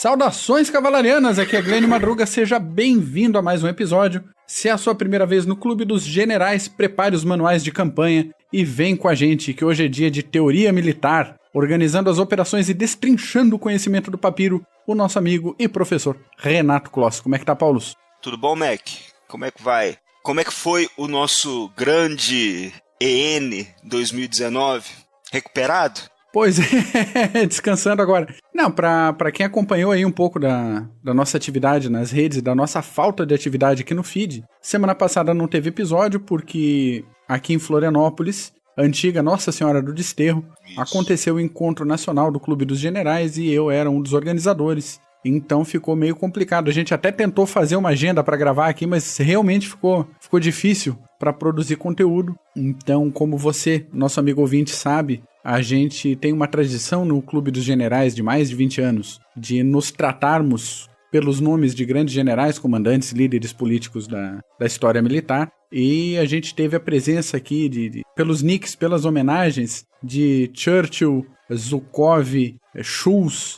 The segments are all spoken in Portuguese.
Saudações cavalarianas, aqui é Glenn Madruga, seja bem-vindo a mais um episódio. Se é a sua primeira vez no Clube dos Generais, prepare os manuais de campanha e vem com a gente, que hoje é dia de teoria militar, organizando as operações e destrinchando o conhecimento do papiro, o nosso amigo e professor Renato Kloss. Como é que tá, Paulus? Tudo bom, Mac? Como é que vai? Como é que foi o nosso grande EN 2019? Recuperado? Pois é, descansando agora. Não, pra quem acompanhou aí um pouco da nossa atividade nas redes, da nossa falta de atividade aqui no feed, semana passada não teve episódio porque aqui em Florianópolis, a antiga Nossa Senhora do Desterro, aconteceu o encontro nacional do Clube dos Generais e eu era um dos organizadores. Então ficou meio complicado. A gente até tentou fazer uma agenda para gravar aqui, mas realmente ficou difícil para produzir conteúdo. Então, como você, nosso amigo ouvinte, sabe, a gente tem uma tradição no Clube dos Generais de mais de 20 anos de nos tratarmos pelos nomes de grandes generais, comandantes, líderes políticos da história militar. E a gente teve a presença aqui, pelos nicks, pelas homenagens, de Churchill, Zhukov, Schulz,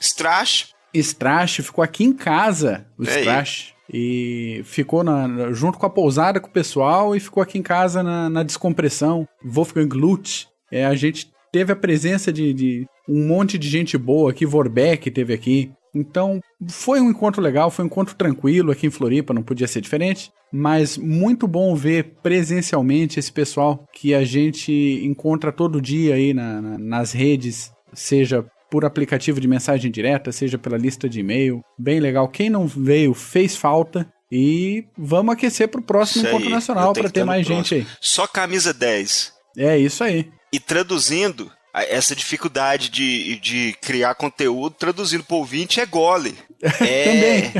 Strache ficou aqui em casa, o Strache, e ficou junto com a pousada, com o pessoal, e ficou aqui em casa na descompressão. Wolfgang Lutz, a gente teve a presença de um monte de gente boa aqui, Vorbeck teve aqui. Então, foi um encontro legal, foi um encontro tranquilo aqui em Floripa, não podia ser diferente, mas muito bom ver presencialmente esse pessoal que a gente encontra todo dia aí nas redes, seja por aplicativo de mensagem direta, seja pela lista de e-mail. Bem legal. Quem não veio fez falta e vamos aquecer pro próximo encontro nacional para ter mais gente aí. Só camisa 10. É isso aí. E traduzindo, essa dificuldade de criar conteúdo, traduzindo pro ouvinte, é gole. Também.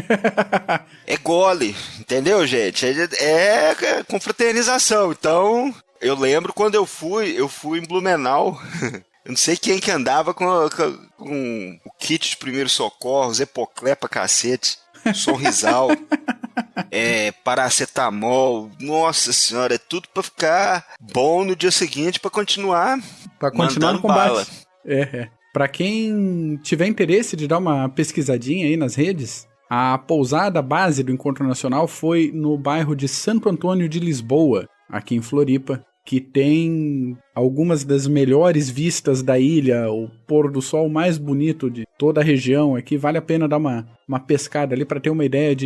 É gole, entendeu, gente? É confraternização. Então, eu lembro quando eu fui em Blumenau. Eu não sei quem que andava com o kit de primeiros socorros, Epoclé pra cacete, Sonrisal, paracetamol, nossa senhora, é tudo pra ficar bom no dia seguinte, pra continuar no combate. Pra quem tiver interesse de dar uma pesquisadinha aí nas redes, a pousada base do Encontro Nacional foi no bairro de Santo Antônio de Lisboa, aqui em Floripa, que tem algumas das melhores vistas da ilha, o pôr do sol mais bonito de toda a região aqui. Vale a pena dar uma pescada ali para ter uma ideia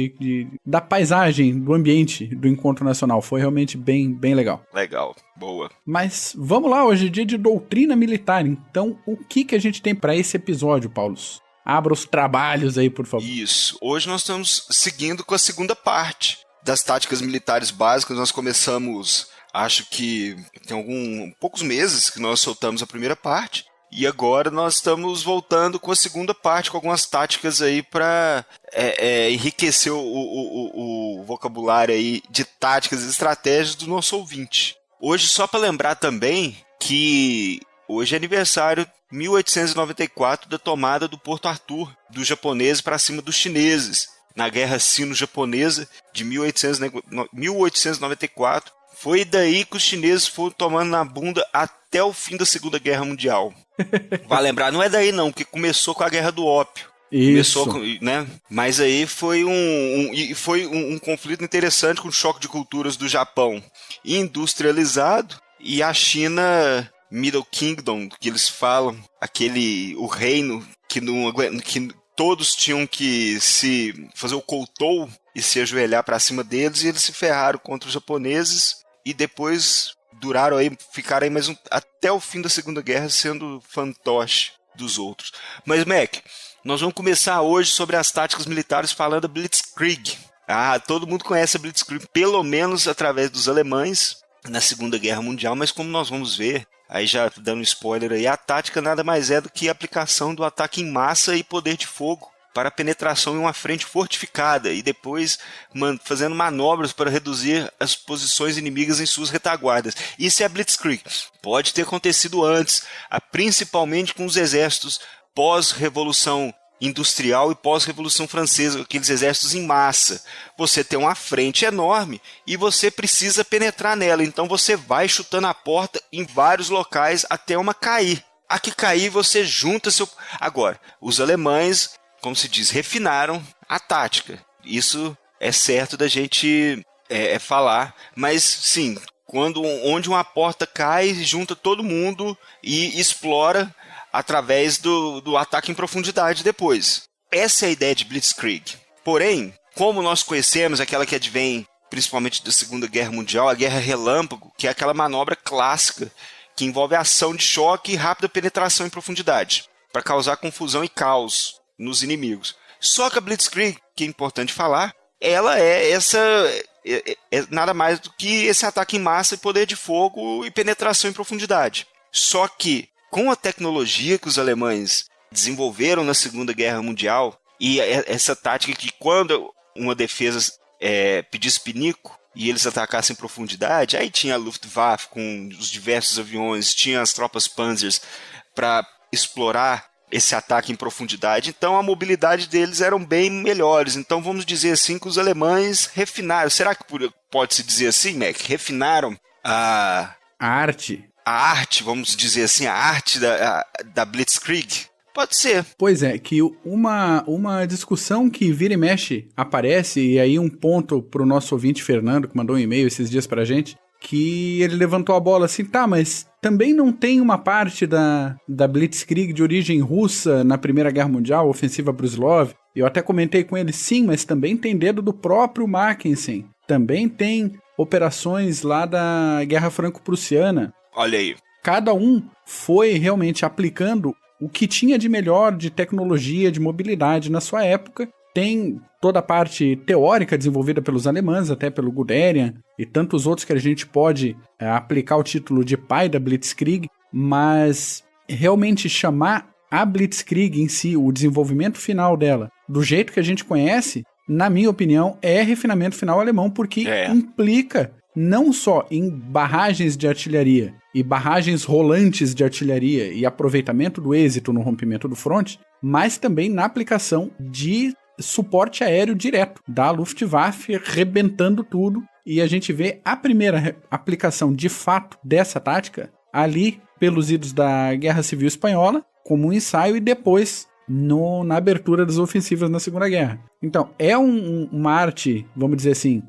da paisagem, do ambiente do Encontro Nacional. Foi realmente bem, bem legal. Legal, boa. Mas vamos lá, hoje é dia de doutrina militar. Então, o que a gente tem para esse episódio, Paulo? Abra os trabalhos aí, por favor. Isso. Hoje nós estamos seguindo com a segunda parte das táticas militares básicas. Nós começamos... Acho que tem poucos meses que nós soltamos a primeira parte e agora nós estamos voltando com a segunda parte, com algumas táticas aí para enriquecer o vocabulário aí de táticas e estratégias do nosso ouvinte. Hoje, só para lembrar também que hoje é aniversário 1894 da tomada do Porto Arthur, dos japoneses para cima dos chineses, na Guerra Sino-Japonesa de 1894. Foi daí que os chineses foram tomando na bunda até o fim da Segunda Guerra Mundial. Vai lembrar, não é daí não, porque começou com a Guerra do Ópio. Isso. Né? Mas aí foi um conflito interessante com o choque de culturas do Japão industrializado e a China Middle Kingdom, que eles falam, o reino que todos tinham que se fazer o koutou e se ajoelhar para cima deles, e eles se ferraram contra os japoneses e depois ficaram aí até o fim da Segunda Guerra sendo fantoche dos outros. Mas, Mac, nós vamos começar hoje sobre as táticas militares falando da Blitzkrieg. Todo mundo conhece a Blitzkrieg, pelo menos através dos alemães na Segunda Guerra Mundial, mas como nós vamos ver, aí já dando um spoiler aí, a tática nada mais é do que a aplicação do ataque em massa e poder de fogo para penetração em uma frente fortificada e depois fazendo manobras para reduzir as posições inimigas em suas retaguardas. Isso é a Blitzkrieg. Pode ter acontecido antes, principalmente com os exércitos pós-revolução industrial e pós-revolução francesa, aqueles exércitos em massa. Você tem uma frente enorme e você precisa penetrar nela, então você vai chutando a porta em vários locais até uma cair. A que cair você junta seu... Agora, os alemães como se diz, refinaram a tática. Isso é certo da gente falar, mas sim, onde uma porta cai, junta todo mundo e explora através do ataque em profundidade depois. Essa é a ideia de Blitzkrieg. Porém, como nós conhecemos aquela que advém principalmente da Segunda Guerra Mundial, a Guerra Relâmpago, que é aquela manobra clássica que envolve ação de choque e rápida penetração em profundidade, para causar confusão e caos nos inimigos. Só que a Blitzkrieg, que é importante falar, ela é nada mais do que esse ataque em massa, poder de fogo e penetração em profundidade. Só que, com a tecnologia que os alemães desenvolveram na Segunda Guerra Mundial, e essa tática que quando uma defesa pedisse pinico e eles atacassem em profundidade, aí tinha a Luftwaffe com os diversos aviões, tinha as tropas Panzers para explorar esse ataque em profundidade, então a mobilidade deles eram bem melhores. Então vamos dizer assim que os alemães refinaram, será que pode-se dizer assim, Mac? Refinaram a arte. A arte, vamos dizer assim, a arte da Blitzkrieg? Pode ser. Pois é, que uma discussão que vira e mexe aparece, e aí um ponto pro nosso ouvinte Fernando, que mandou um e-mail esses dias pra gente, que ele levantou a bola assim, tá, mas também não tem uma parte da Blitzkrieg de origem russa na Primeira Guerra Mundial, ofensiva Brusilov? Eu até comentei com ele, sim, mas também tem dedo do próprio Mackensen. Também tem operações lá da Guerra Franco-Prussiana. Olha aí. Cada um foi realmente aplicando o que tinha de melhor de tecnologia, de mobilidade na sua época. Tem toda a parte teórica desenvolvida pelos alemães, até pelo Guderian e tantos outros que a gente pode aplicar o título de pai da Blitzkrieg, mas realmente chamar a Blitzkrieg em si, o desenvolvimento final dela, do jeito que a gente conhece, na minha opinião, é refinamento final alemão, porque implica não só em barragens de artilharia e barragens rolantes de artilharia e aproveitamento do êxito no rompimento do fronte, mas também na aplicação de suporte aéreo direto da Luftwaffe, rebentando tudo, e a gente vê a primeira aplicação de fato dessa tática ali pelos idos da Guerra Civil Espanhola, como um ensaio, e depois na abertura das ofensivas na Segunda Guerra. Então, é uma arte, vamos dizer assim,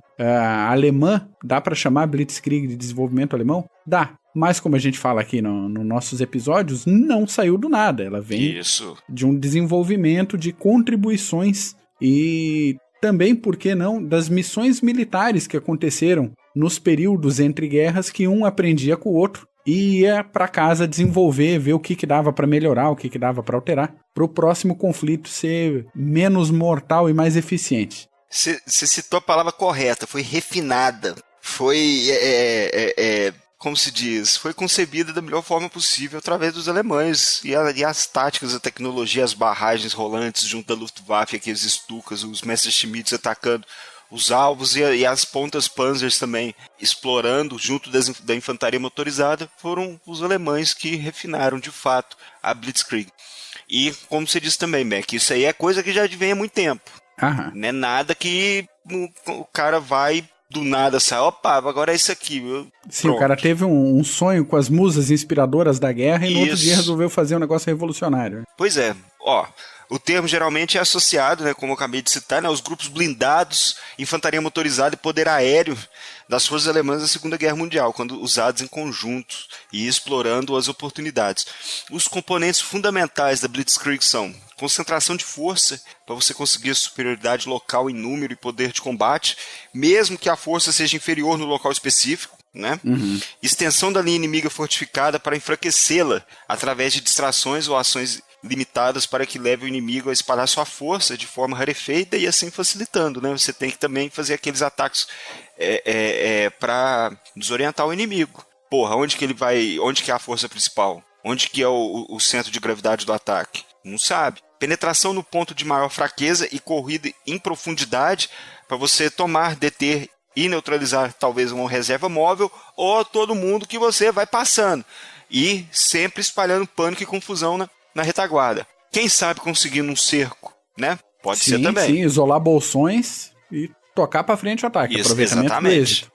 alemã, dá para chamar Blitzkrieg de desenvolvimento alemão? Dá. Mas como a gente fala aqui nos nossos episódios, não saiu do nada. Ela vem de um desenvolvimento de contribuições e também, por que não, das missões militares que aconteceram nos períodos entre guerras, que um aprendia com o outro e ia para casa desenvolver, ver o que dava para melhorar, o que dava para alterar, para o próximo conflito ser menos mortal e mais eficiente. Você citou a palavra correta, foi refinada, foi, como se diz, foi concebida da melhor forma possível através dos alemães, e as táticas, a tecnologia, as barragens rolantes junto da Luftwaffe, aqueles Stukas, os Messerschmitts atacando os alvos e as pontas Panzers também explorando junto da infantaria motorizada, foram os alemães que refinaram de fato a Blitzkrieg. E como você disse também, Mac, isso aí é coisa que já vem há muito tempo. Aham. Não é nada que o cara vai do nada, sai, opa, agora é isso aqui. Sim, pronto. O cara teve um sonho com as musas inspiradoras da guerra e no outro dia resolveu fazer um negócio revolucionário. Pois é, ó, o termo geralmente é associado, né, como eu acabei de citar, né, aos grupos blindados, infantaria motorizada e poder aéreo das forças alemãs da Segunda Guerra Mundial, quando usados em conjunto e explorando as oportunidades. Os componentes fundamentais da Blitzkrieg são concentração de força, para você conseguir superioridade local em número e poder de combate, mesmo que a força seja inferior no local específico, né? Extensão da linha inimiga fortificada para enfraquecê-la através de distrações ou ações limitadas para que leve o inimigo a espalhar sua força de forma rarefeita e assim facilitando, né? Você tem que também fazer aqueles ataques para desorientar o inimigo. Porra, onde que ele vai? Onde que é a força principal? Onde que é o centro de gravidade do ataque? Não sabe. Penetração no ponto de maior fraqueza e corrida em profundidade para você tomar, deter e neutralizar talvez uma reserva móvel ou todo mundo que você vai passando. E sempre espalhando pânico e confusão na retaguarda. Quem sabe conseguindo um cerco, né? Pode ser também. Sim, isolar bolsões e tocar para frente o ataque. Isso, aproveitamento exatamente. do êxito.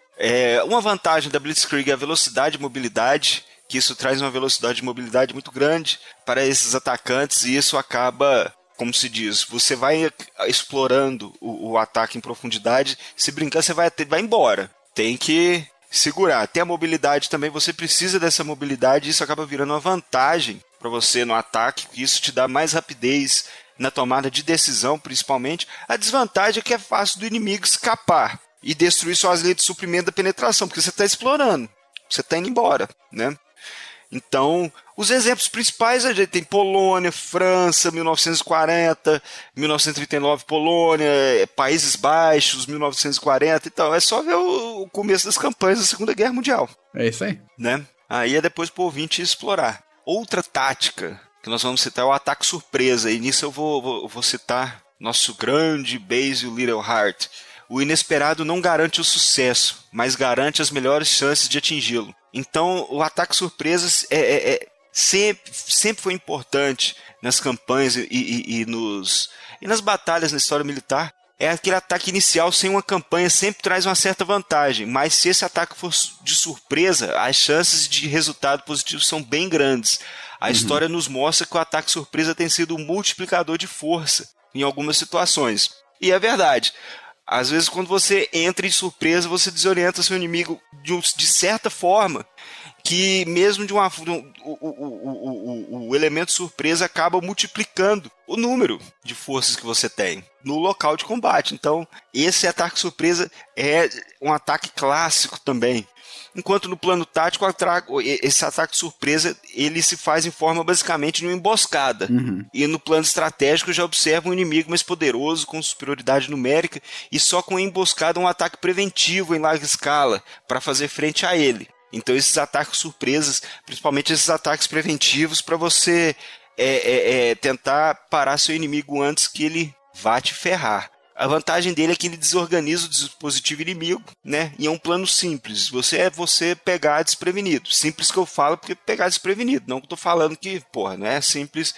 Uma vantagem da Blitzkrieg é a velocidade e mobilidade, que isso traz uma velocidade de mobilidade muito grande para esses atacantes e isso acaba como se diz, você vai explorando o ataque em profundidade, se brincar você vai embora. Tem que segurar. Tem a mobilidade também, você precisa dessa mobilidade, isso acaba virando uma vantagem para você no ataque, isso te dá mais rapidez na tomada de decisão, principalmente. A desvantagem é que é fácil do inimigo escapar e destruir suas linhas de suprimento da penetração, porque você está explorando, você está indo embora, né? Então, os exemplos principais a gente tem Polônia, França, 1940, 1939 Polônia, Países Baixos, 1940, então é só ver o começo das campanhas da Segunda Guerra Mundial. É isso aí. Né? Aí é depois pro ouvinte explorar. Outra tática que nós vamos citar é o ataque surpresa, e nisso eu vou citar nosso grande Basil Littleheart. O inesperado não garante o sucesso, mas garante as melhores chances de atingi-lo. Então, o ataque surpresa sempre foi importante nas campanhas e nas batalhas na história militar. É aquele ataque inicial sem uma campanha, sempre traz uma certa vantagem, mas se esse ataque for de surpresa, as chances de resultado positivo são bem grandes. A história nos mostra que o ataque surpresa tem sido um multiplicador de força em algumas situações. E é verdade. Às vezes, quando você entra em surpresa, você desorienta seu inimigo de certa forma, que mesmo o elemento surpresa acaba multiplicando o número de forças que você tem no local de combate. Então, esse ataque surpresa é um ataque clássico também. Enquanto no plano tático, esse ataque surpresa ele se faz em forma basicamente de uma emboscada. E no plano estratégico já observa um inimigo mais poderoso, com superioridade numérica, e só com a emboscada um ataque preventivo em larga escala, para fazer frente a ele. Então esses ataques surpresas, principalmente esses ataques preventivos, para você tentar parar seu inimigo antes que ele vá te ferrar. A vantagem dele é que ele desorganiza o dispositivo inimigo, né? E é um plano simples. Você pegar desprevenido. Simples que eu falo porque pegar desprevenido. Não que eu tô falando que, não é simples.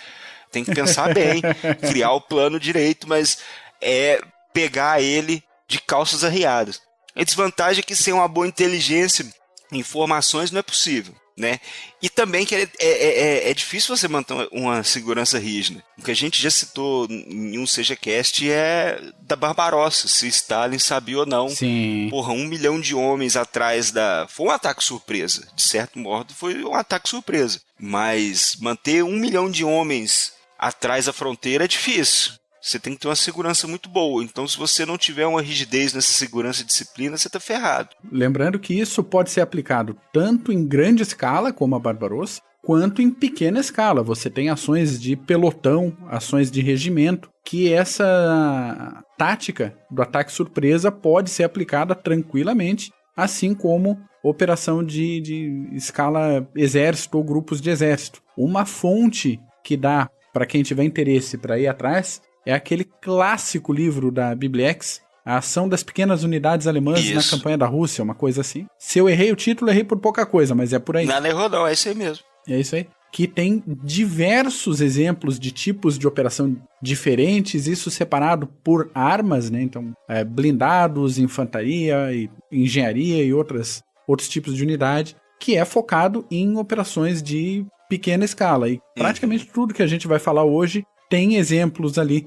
Tem que pensar bem, criar o plano direito, mas é pegar ele de calças arriadas. A desvantagem é que sem uma boa inteligência, informações não é possível. Né? E também que é difícil você manter uma segurança rígida. O que a gente já citou em um CGCast é da Barbarossa, se Stalin sabia ou não. Sim. 1 milhão de homens atrás foi um ataque surpresa. De certo modo, foi um ataque surpresa. Mas manter 1 milhão de homens atrás da fronteira é difícil. Você tem que ter uma segurança muito boa. Então, se você não tiver uma rigidez nessa segurança e disciplina, você está ferrado. Lembrando que isso pode ser aplicado tanto em grande escala, como a Barbarossa, quanto em pequena escala. Você tem ações de pelotão, ações de regimento, que essa tática do ataque surpresa pode ser aplicada tranquilamente, assim como operação de escala exército ou grupos de exército. Uma fonte que dá para quem tiver interesse para ir atrás é aquele clássico livro da Bibliex, A Ação das Pequenas Unidades Alemãs na Campanha da Rússia, uma coisa assim. Se eu errei o título, errei por pouca coisa, mas é por aí. Não errou não, é isso aí mesmo. É isso aí. Que tem diversos exemplos de tipos de operação diferentes, isso separado por armas, né? Então, blindados, infantaria, e engenharia e outros tipos de unidade, que é focado em operações de pequena escala. E praticamente tudo que a gente vai falar hoje tem exemplos ali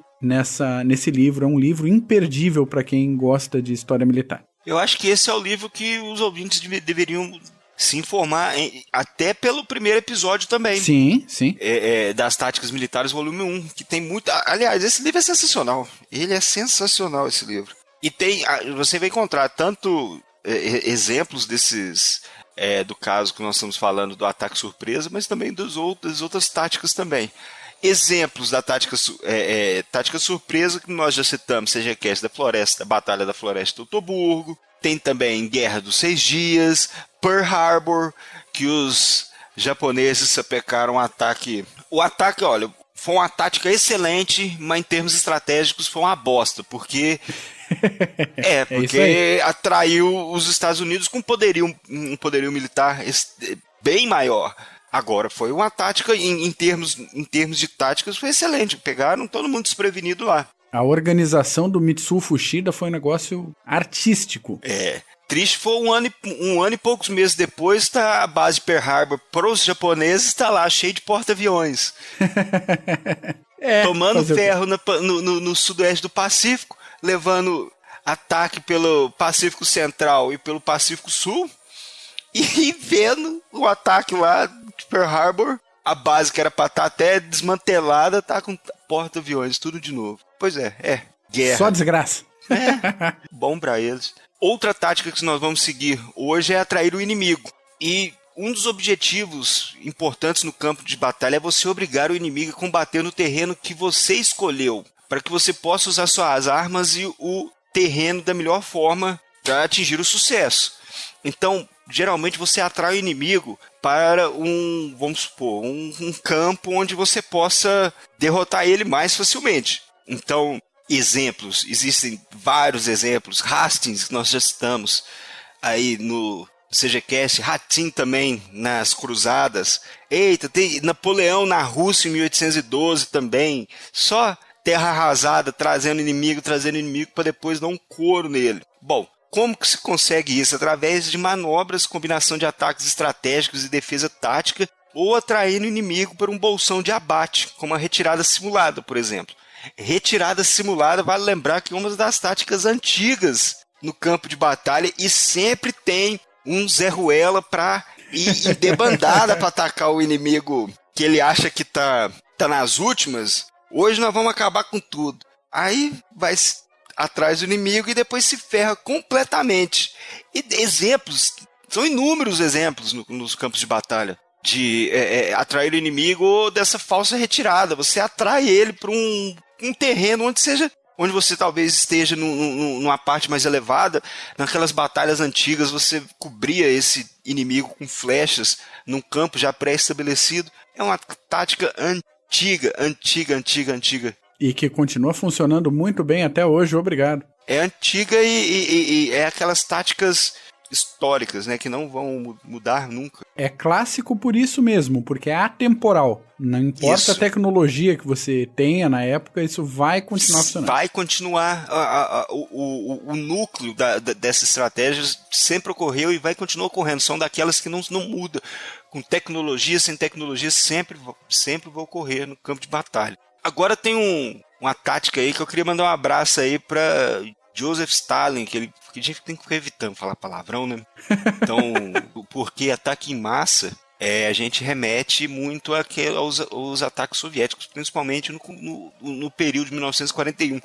nesse livro. É um livro imperdível para quem gosta de história militar. Eu acho que esse é o livro que os ouvintes deveriam se informar, até pelo primeiro episódio também. Sim, sim. Das Táticas Militares, volume 1, que tem muito... Aliás, esse livro é sensacional. Ele é sensacional, esse livro. E você vai encontrar tanto exemplos desses... do caso que nós estamos falando do ataque surpresa, mas também das outras táticas também. Exemplos da tática surpresa que nós já citamos, CGCast da Floresta, Batalha da Floresta de Teutoburgo, tem também Guerra dos 6 Dias, Pearl Harbor, que os japoneses sapecaram um ataque. O ataque, olha, foi uma tática excelente, mas em termos estratégicos foi uma bosta, porque atraiu os Estados Unidos com um poderio militar bem maior. Agora, foi uma tática, em termos de táticas, foi excelente. Pegaram todo mundo desprevenido lá. A organização do Mitsuo Fuchida foi um negócio artístico. Triste foi um ano e poucos meses depois, a base de Pearl Harbor para os japoneses está lá, cheio de porta-aviões. tomando ferro no sudoeste do Pacífico, levando ataque pelo Pacífico Central e pelo Pacífico Sul, e vendo o ataque lá de Pearl Harbor, a base que era pra estar até desmantelada, tá com porta-aviões, tudo de novo. Pois é, guerra. Só desgraça. Bom pra eles. Outra tática que nós vamos seguir hoje é atrair o inimigo. E um dos objetivos importantes no campo de batalha é você obrigar o inimigo a combater no terreno que você escolheu, para que você possa usar suas armas e o terreno da melhor forma para atingir o sucesso. Então, geralmente você atrai o inimigo para vamos supor, um campo onde você possa derrotar ele mais facilmente. Então, exemplos, existem vários exemplos. Hastings, que nós já citamos aí no CGCast, Hattin também nas Cruzadas. Eita, tem Napoleão na Rússia em 1812 também. Só terra arrasada, trazendo inimigo para depois dar um couro nele. Bom, como que se consegue isso? Através de manobras, combinação de ataques estratégicos e defesa tática, ou atraindo o inimigo para um bolsão de abate, como a retirada simulada, por exemplo. Retirada simulada, vale lembrar que é uma das táticas antigas no campo de batalha, e sempre tem um Zé Ruela para ir debandada para atacar o inimigo que ele acha que tá nas últimas. Hoje nós vamos acabar com tudo. Aí vai atrás do inimigo e depois se ferra completamente. E exemplos, são inúmeros exemplos nos campos de batalha de atrair o inimigo ou dessa falsa retirada. Você atrai ele para um terreno onde você talvez esteja numa parte mais elevada. Naquelas batalhas antigas você cobria esse inimigo com flechas num campo já pré-estabelecido. É uma tática antiga. E que continua funcionando muito bem até hoje, obrigado. É antiga e é aquelas táticas históricas, né, que não vão mudar nunca. É clássico por isso mesmo, porque é atemporal. Não importa a tecnologia que você tenha na época, isso vai continuar funcionando. Vai continuar, o núcleo dessas estratégias sempre ocorreu e vai continuar ocorrendo. São daquelas que não muda. Com tecnologia, sem tecnologia, sempre vai ocorrer no campo de batalha. Agora tem uma tática aí que eu queria mandar um abraço aí para Joseph Stalin, que a gente tem que ficar evitando falar palavrão, né? Então, porque ataque em massa, a gente remete muito aos ataques soviéticos, principalmente no período de 1941,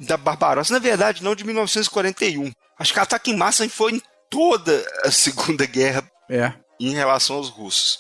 da Barbarossa. Na verdade, não de 1941. Acho que ataque em massa foi em toda a Segunda Guerra em relação aos russos.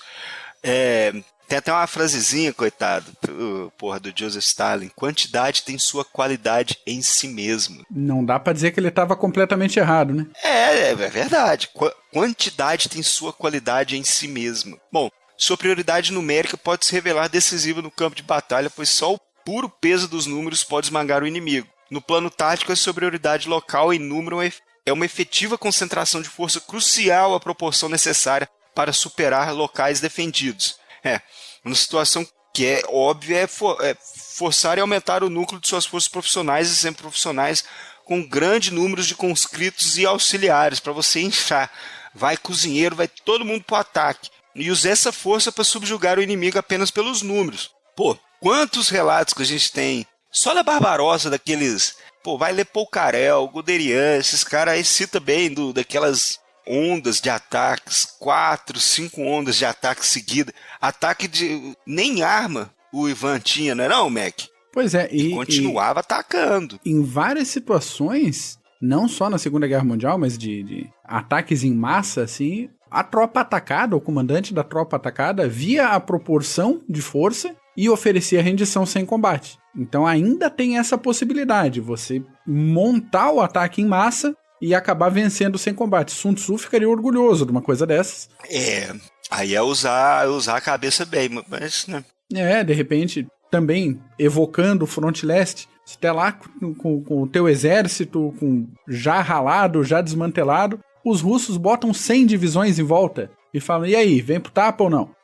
Tem até uma frasezinha, coitado, do Joseph Stalin: quantidade tem sua qualidade em si mesmo. Não dá pra dizer que ele estava completamente errado, né? É verdade. Quantidade tem sua qualidade em si mesmo. Bom, sua prioridade numérica pode se revelar decisiva no campo de batalha, pois só o puro peso dos números pode esmagar o inimigo. No plano tático, a superioridade local em número é uma efetiva concentração de força crucial à proporção necessária para superar locais defendidos. Uma situação que é óbvia é forçar e aumentar o núcleo de suas forças profissionais e semiprofissionais com grande número de conscritos e auxiliares para você inchar. Vai cozinheiro, vai todo mundo pro ataque. E usar essa força para subjugar o inimigo apenas pelos números. Quantos relatos que a gente tem só da Barbarossa, daqueles... vai ler Poucarel, Guderian, esses caras aí cita bem daquelas ondas de ataques, 4, 5 ondas de ataque seguida. Ataque de... nem arma o Ivan tinha, não é não, Mac? Pois é. E continuava atacando. Em várias situações, não só na Segunda Guerra Mundial, mas de ataques em massa, assim, a tropa atacada, o comandante da tropa atacada, via a proporção de força e oferecia rendição sem combate. Então ainda tem essa possibilidade, você montar o ataque em massa e acabar vencendo sem combate. Sun Tzu ficaria orgulhoso de uma coisa dessas. Aí é usar a cabeça bem, mas, né? De repente, também evocando o Fronte Leste, você tá lá com o teu exército já ralado, já desmantelado, os russos botam 100 divisões em volta e falam: e aí, vem pro tapa ou não?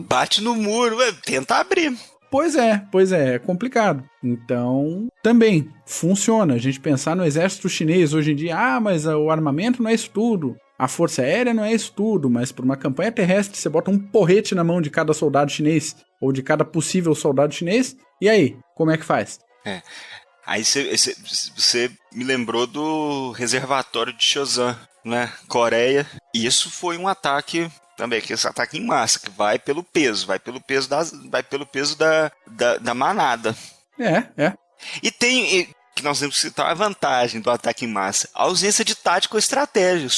Bate no muro, tenta abrir. Pois é complicado. Então, também funciona. A gente pensar no exército chinês hoje em dia, mas o armamento não é isso tudo, a força aérea não é isso tudo, mas por uma campanha terrestre você bota um porrete na mão de cada soldado chinês ou de cada possível soldado chinês. E aí, como é que faz? Aí você me lembrou do reservatório de Chosin, né? Coreia. E isso foi um ataque também, que esse ataque em massa, que vai pelo peso da manada. E tem, que nós temos que citar a vantagem do ataque em massa, a ausência de tática ou estratégia.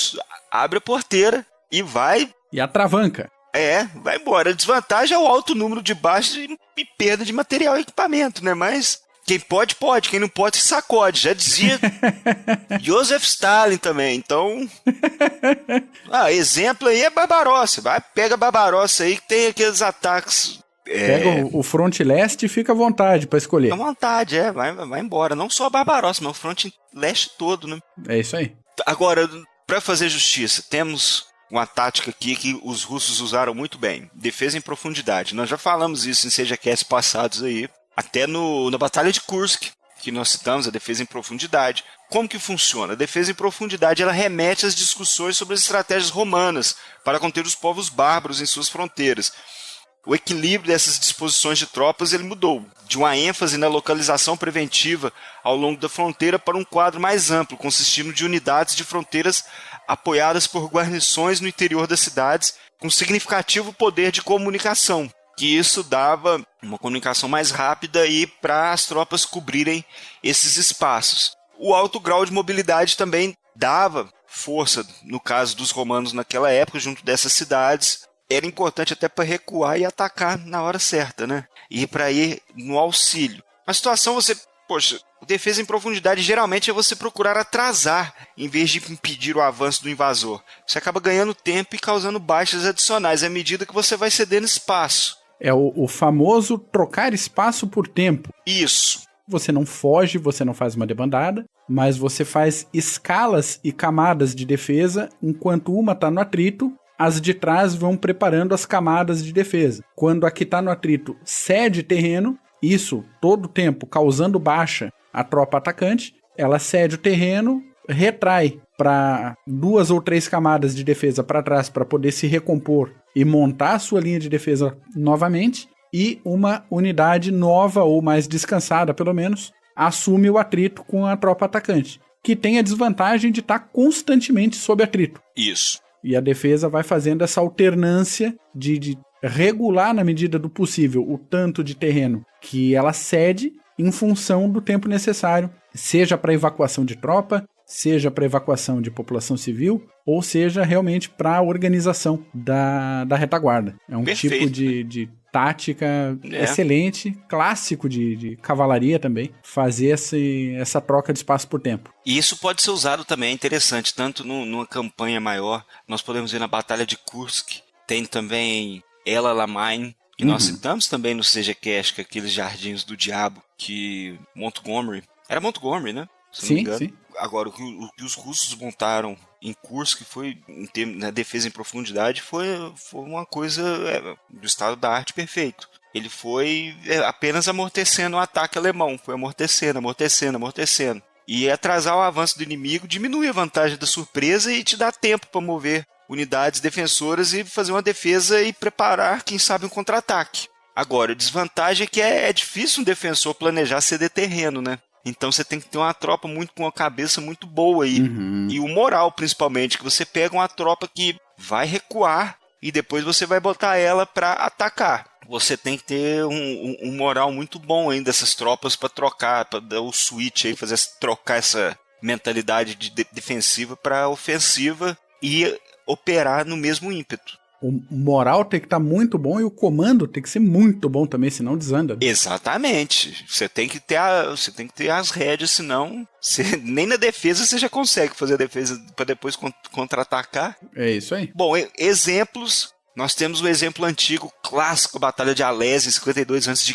Abre a porteira e vai... E atravanca. Vai embora. A desvantagem é o alto número de baixas e perda de material e equipamento, né? Mas quem pode, pode. Quem não pode, se sacode. Já dizia Joseph Stalin também. Então, exemplo aí é Barbarossa. Pega Barbarossa aí, que tem aqueles ataques... Pega o fronte leste e fica à vontade para escolher. Fica à vontade, vai embora. Não só a Barbarossa, mas o fronte leste todo, né? É isso aí. Agora, para fazer justiça, temos uma tática aqui que os russos usaram muito bem. Defesa em profundidade. Nós já falamos isso em SejaCast passados aí. Até na Batalha de Kursk, que nós citamos, a defesa em profundidade. Como que funciona? A defesa em profundidade ela remete às discussões sobre as estratégias romanas para conter os povos bárbaros em suas fronteiras. O equilíbrio dessas disposições de tropas ele mudou, de uma ênfase na localização preventiva ao longo da fronteira para um quadro mais amplo, consistindo de unidades de fronteiras apoiadas por guarnições no interior das cidades, com significativo poder de comunicação, que isso dava uma comunicação mais rápida e para as tropas cobrirem esses espaços. O alto grau de mobilidade também dava força, no caso dos romanos naquela época, junto dessas cidades. Era importante até para recuar e atacar na hora certa, né? E para ir no auxílio. A situação defesa em profundidade geralmente é você procurar atrasar em vez de impedir o avanço do invasor. Você acaba ganhando tempo e causando baixas adicionais à medida que você vai cedendo espaço. É o famoso trocar espaço por tempo. Isso. Você não foge, você não faz uma debandada, mas você faz escalas e camadas de defesa enquanto uma está no atrito. As de trás vão preparando as camadas de defesa. Quando a que está no atrito cede terreno, isso todo o tempo causando baixa à tropa atacante, ela cede o terreno, retrai para 2 ou 3 camadas de defesa para trás para poder se recompor e montar a sua linha de defesa novamente, e uma unidade nova ou mais descansada, pelo menos, assume o atrito com a tropa atacante, que tem a desvantagem de estar constantemente sob atrito. Isso. E a defesa vai fazendo essa alternância de regular na medida do possível o tanto de terreno que ela cede em função do tempo necessário, seja para evacuação de tropa, seja para evacuação de população civil, ou seja realmente para a organização da retaguarda. É um Perfeito. Tipo de tática excelente, clássico de cavalaria também, fazer essa troca de espaço por tempo. E isso pode ser usado também, é interessante, tanto numa campanha maior, nós podemos ver na Batalha de Kursk, tem também El Alamein, que nós citamos também no SejaCast, aqueles jardins do diabo, que era Montgomery, né? Se não me engano. Sim. Agora, o que os russos montaram em Kursk foi, na defesa em profundidade, foi uma coisa do estado da arte perfeito. Ele foi apenas amortecendo o ataque alemão, foi amortecendo. E atrasar o avanço do inimigo diminui a vantagem da surpresa e te dá tempo para mover unidades defensoras e fazer uma defesa e preparar, quem sabe, um contra-ataque. Agora, a desvantagem é que é difícil um defensor planejar ceder terreno, né? Então você tem que ter uma tropa com uma cabeça muito boa aí. E o moral, principalmente, que você pega uma tropa que vai recuar e depois você vai botar ela para atacar. Você tem que ter um moral muito bom ainda dessas tropas para trocar, para dar o switch aí, trocar essa mentalidade defensiva para ofensiva e operar no mesmo ímpeto. O moral tem que estar muito bom e o comando tem que ser muito bom também, senão desanda. Exatamente. Você tem que ter as rédeas, senão nem na defesa você já consegue fazer a defesa para depois contra-atacar. É isso aí. Bom, exemplos. Nós temos o exemplo antigo, clássico, a Batalha de Alésia, em 52 a.C.,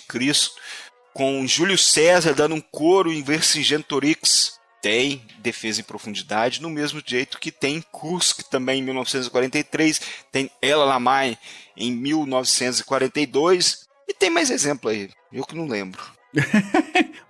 com Júlio César dando um coro em Vercingetorix. Tem defesa em profundidade, no mesmo jeito que tem Kursk também em 1943, tem El Alamein em 1942, e tem mais exemplo aí, eu que não lembro.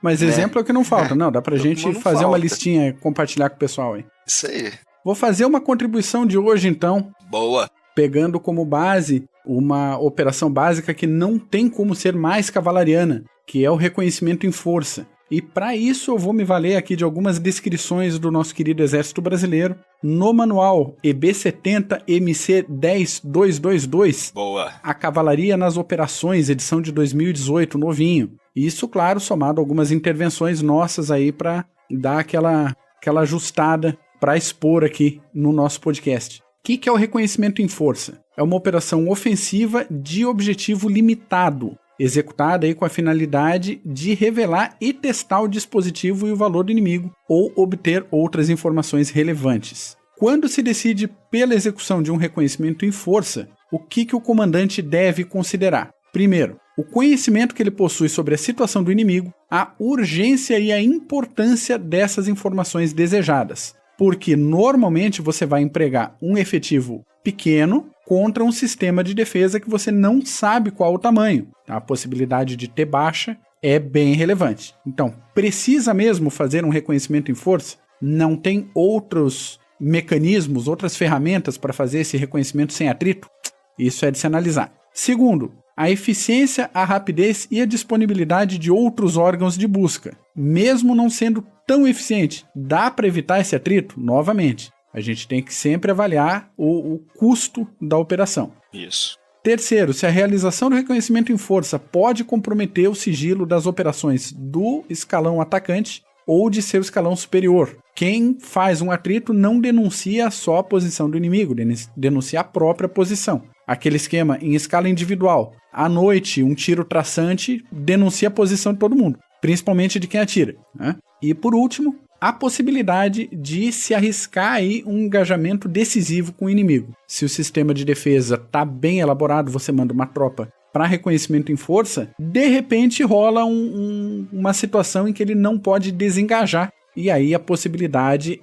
Mas exemplo é o que não falta, não, dá pra gente fazer uma listinha e compartilhar com o pessoal aí. Isso aí. Vou fazer uma contribuição de hoje então. Boa. Pegando como base uma operação básica que não tem como ser mais cavalariana, que é o reconhecimento em força. E para isso eu vou me valer aqui de algumas descrições do nosso querido Exército Brasileiro no manual EB70 MC 10222. Boa. A Cavalaria nas Operações, edição de 2018, novinho. Isso, claro, somado a algumas intervenções nossas aí para dar aquela ajustada para expor aqui no nosso podcast. O que é o reconhecimento em força? É uma operação ofensiva de objetivo limitado, executada aí com a finalidade de revelar e testar o dispositivo e o valor do inimigo, ou obter outras informações relevantes. Quando se decide pela execução de um reconhecimento em força, o que o comandante deve considerar? Primeiro, o conhecimento que ele possui sobre a situação do inimigo, a urgência e a importância dessas informações desejadas. Porque normalmente você vai empregar um efetivo pequeno contra um sistema de defesa que você não sabe qual o tamanho. A possibilidade de ter baixa é bem relevante. Então, precisa mesmo fazer um reconhecimento em força? Não tem outros mecanismos, outras ferramentas para fazer esse reconhecimento sem atrito? Isso é de se analisar. Segundo, a eficiência, a rapidez e a disponibilidade de outros órgãos de busca. Mesmo não sendo tão eficiente, dá para evitar esse atrito? Novamente, a gente tem que sempre avaliar o custo da operação. Isso. Terceiro, se a realização do reconhecimento em força pode comprometer o sigilo das operações do escalão atacante ou de seu escalão superior. Quem faz um atrito não denuncia só a posição do inimigo, denuncia a própria posição. Aquele esquema em escala individual. À noite, um tiro traçante denuncia a posição de todo mundo, principalmente de quem atira, né? E por último, a possibilidade de se arriscar aí um engajamento decisivo com o inimigo. Se o sistema de defesa está bem elaborado, você manda uma tropa para reconhecimento em força, de repente rola uma situação em que ele não pode desengajar, e aí a possibilidade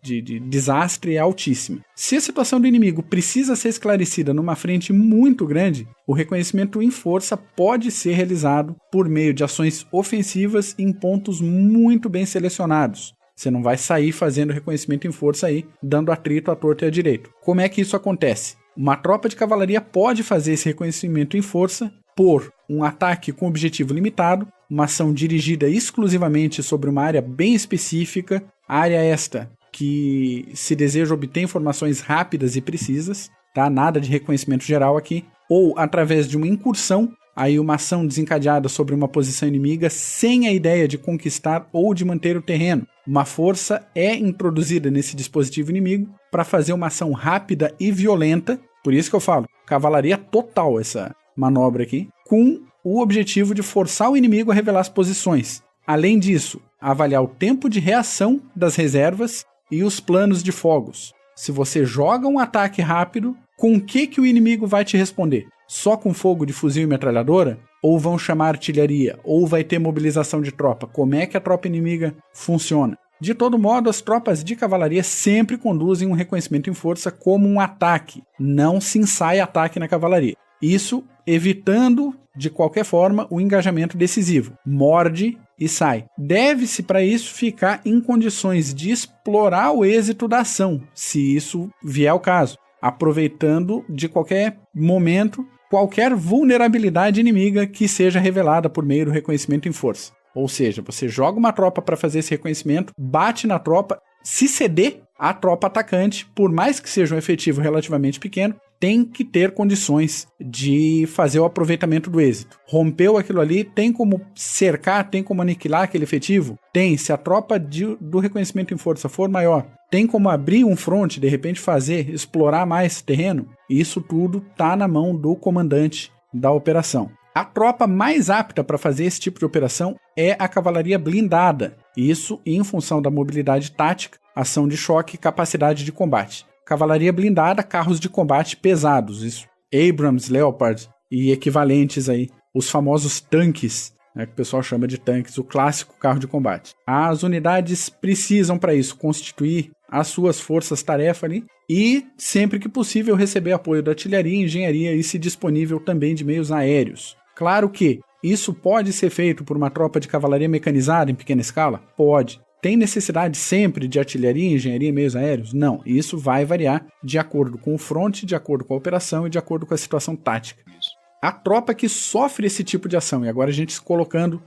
de desastre é altíssima. Se a situação do inimigo precisa ser esclarecida numa frente muito grande, o reconhecimento em força pode ser realizado por meio de ações ofensivas em pontos muito bem selecionados. Você não vai sair fazendo reconhecimento em força aí, dando atrito à torta e à direita. Como é que isso acontece? Uma tropa de cavalaria pode fazer esse reconhecimento em força por um ataque com objetivo limitado, uma ação dirigida exclusivamente sobre uma área bem específica, área esta que se deseja obter informações rápidas e precisas, tá? Nada de reconhecimento geral aqui, ou através de uma incursão, aí uma ação desencadeada sobre uma posição inimiga sem a ideia de conquistar ou de manter o terreno. Uma força é introduzida nesse dispositivo inimigo para fazer uma ação rápida e violenta, por isso que eu falo, cavalaria total essa manobra aqui, com o objetivo de forçar o inimigo a revelar as posições. Além disso, avaliar o tempo de reação das reservas e os planos de fogos. Se você joga um ataque rápido, com o que o inimigo vai te responder? Só com fogo de fuzil e metralhadora? Ou vão chamar artilharia? Ou vai ter mobilização de tropa? Como é que a tropa inimiga funciona? De todo modo, as tropas de cavalaria sempre conduzem um reconhecimento em força como um ataque. Não se ensaia ataque na cavalaria. Isso evitando, de qualquer forma, o engajamento decisivo. Morde e sai. Deve-se, para isso, ficar em condições de explorar o êxito da ação, se isso vier ao caso, aproveitando de qualquer momento qualquer vulnerabilidade inimiga que seja revelada por meio do reconhecimento em força. Ou seja, você joga uma tropa para fazer esse reconhecimento, bate na tropa, se ceder, a tropa atacante, por mais que seja um efetivo relativamente pequeno, tem que ter condições de fazer o aproveitamento do êxito. Rompeu aquilo ali, tem como cercar, tem como aniquilar aquele efetivo? Tem. Se a tropa do reconhecimento em força for maior, tem como abrir um fronte, de repente explorar mais terreno? Isso tudo está na mão do comandante da operação. A tropa mais apta para fazer esse tipo de operação é a cavalaria blindada. Isso em função da mobilidade tática, ação de choque e capacidade de combate. Cavalaria blindada, carros de combate pesados, isso. Abrams, Leopard e equivalentes aí, os famosos tanques, né, que o pessoal chama de tanques, o clássico carro de combate. As unidades precisam para isso constituir as suas forças-tarefa ali e, sempre que possível, receber apoio da artilharia, engenharia e, se disponível, também de meios aéreos. Claro que isso pode ser feito por uma tropa de cavalaria mecanizada em pequena escala? Pode. Tem necessidade sempre de artilharia, engenharia e meios aéreos? Não. Isso vai variar de acordo com o fronte, de acordo com a operação e de acordo com a situação tática. A tropa que sofre esse tipo de ação, e agora a gente se colocando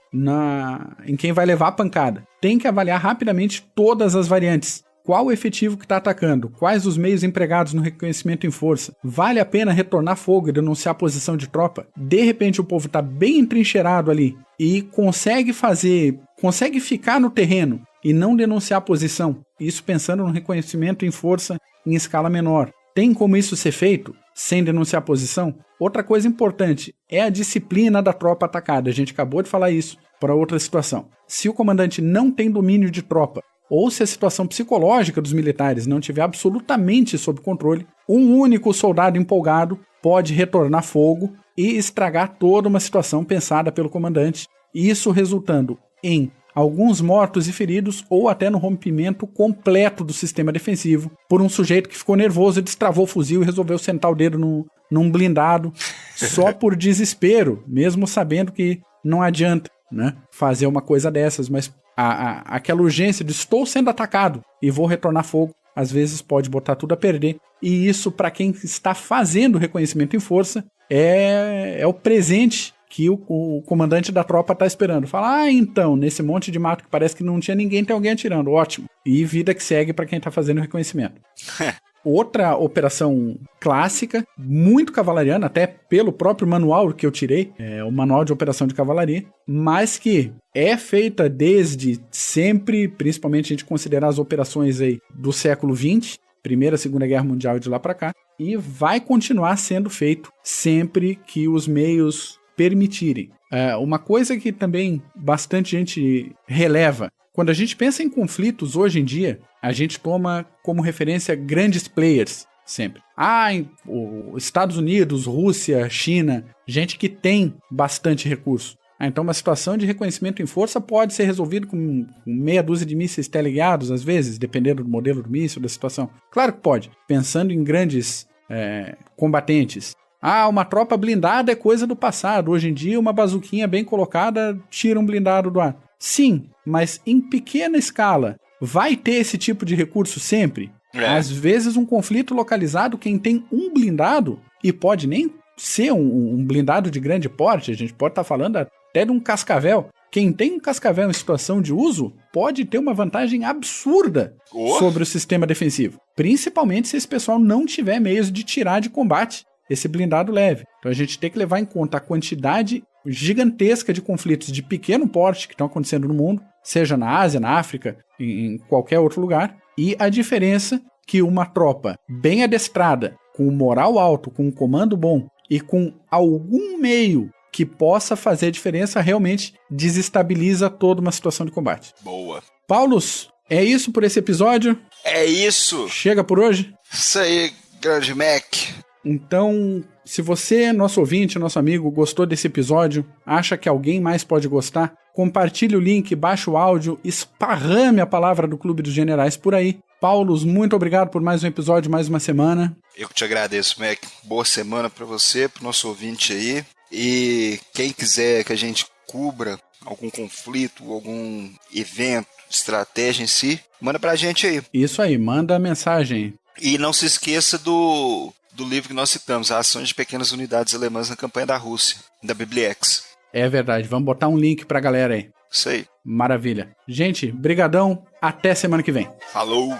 em quem vai levar a pancada, tem que avaliar rapidamente todas as variantes. Qual o efetivo que está atacando? Quais os meios empregados no reconhecimento em força? Vale a pena retornar fogo e denunciar a posição de tropa? De repente o povo está bem entrincheirado ali e consegue ficar no terreno e não denunciar a posição. Isso pensando no reconhecimento em força em escala menor. Tem como isso ser feito sem denunciar a posição? Outra coisa importante é a disciplina da tropa atacada. A gente acabou de falar isso para outra situação. Se o comandante não tem domínio de tropa, ou se a situação psicológica dos militares não estiver absolutamente sob controle, um único soldado empolgado pode retornar fogo e estragar toda uma situação pensada pelo comandante, isso resultando em alguns mortos e feridos ou até no rompimento completo do sistema defensivo por um sujeito que ficou nervoso e destravou o fuzil e resolveu sentar o dedo num blindado só por desespero, mesmo sabendo que não adianta, né, fazer uma coisa dessas, mas aquela urgência de estou sendo atacado e vou retornar fogo, às vezes pode botar tudo a perder. E isso, para quem está fazendo reconhecimento em força, é o presente que o comandante da tropa está esperando. Fala, então, nesse monte de mato que parece que não tinha ninguém, tem alguém atirando, ótimo. E vida que segue para quem está fazendo reconhecimento. Outra operação clássica, muito cavalariana, até pelo próprio manual que eu tirei, o manual de operação de cavalaria, mas que é feita desde sempre, principalmente a gente considerar as operações aí do século XX, Primeira, Segunda Guerra Mundial e de lá para cá, e vai continuar sendo feito sempre que os meios permitirem. Uma coisa que também bastante gente releva, quando a gente pensa em conflitos hoje em dia, a gente toma como referência grandes players, sempre. Estados Unidos, Rússia, China, gente que tem bastante recurso. Então uma situação de reconhecimento em força pode ser resolvida com meia dúzia de mísseis teleguiados, às vezes, dependendo do modelo do míssil, da situação. Claro que pode, pensando em grandes combatentes. Uma tropa blindada é coisa do passado. Hoje em dia, uma bazuquinha bem colocada tira um blindado do ar. Sim, mas em pequena escala, vai ter esse tipo de recurso sempre? Às vezes um conflito localizado, quem tem um blindado, e pode nem ser um blindado de grande porte, a gente pode estar falando até de um cascavel. Quem tem um cascavel em situação de uso pode ter uma vantagem absurda sobre o sistema defensivo. Principalmente se esse pessoal não tiver meios de tirar de combate esse blindado leve. Então a gente tem que levar em conta a quantidade gigantesca de conflitos de pequeno porte que estão acontecendo no mundo, seja na Ásia, na África, em qualquer outro lugar, e a diferença que uma tropa bem adestrada, com moral alto, com um comando bom e com algum meio que possa fazer diferença, realmente desestabiliza toda uma situação de combate. Boa. Paulos, é isso por esse episódio? É isso. Chega por hoje? Isso aí, grande Mac. Então, se você, nosso ouvinte, nosso amigo, gostou desse episódio, acha que alguém mais pode gostar, compartilhe o link, baixe o áudio, esparrame a palavra do Clube dos Generais por aí. Paulos, muito obrigado por mais um episódio, mais uma semana. Eu que te agradeço, Mac. Boa semana para você, pro nosso ouvinte aí. E quem quiser que a gente cubra algum conflito, algum evento, estratégia em si, manda pra gente aí. Isso aí, manda a mensagem. E não se esqueça do livro que nós citamos, Ações de Pequenas Unidades Alemãs na Campanha da Rússia, da Bibliex. É verdade, vamos botar um link pra galera aí. Isso aí. Maravilha. Gente, brigadão, até semana que vem. Falou!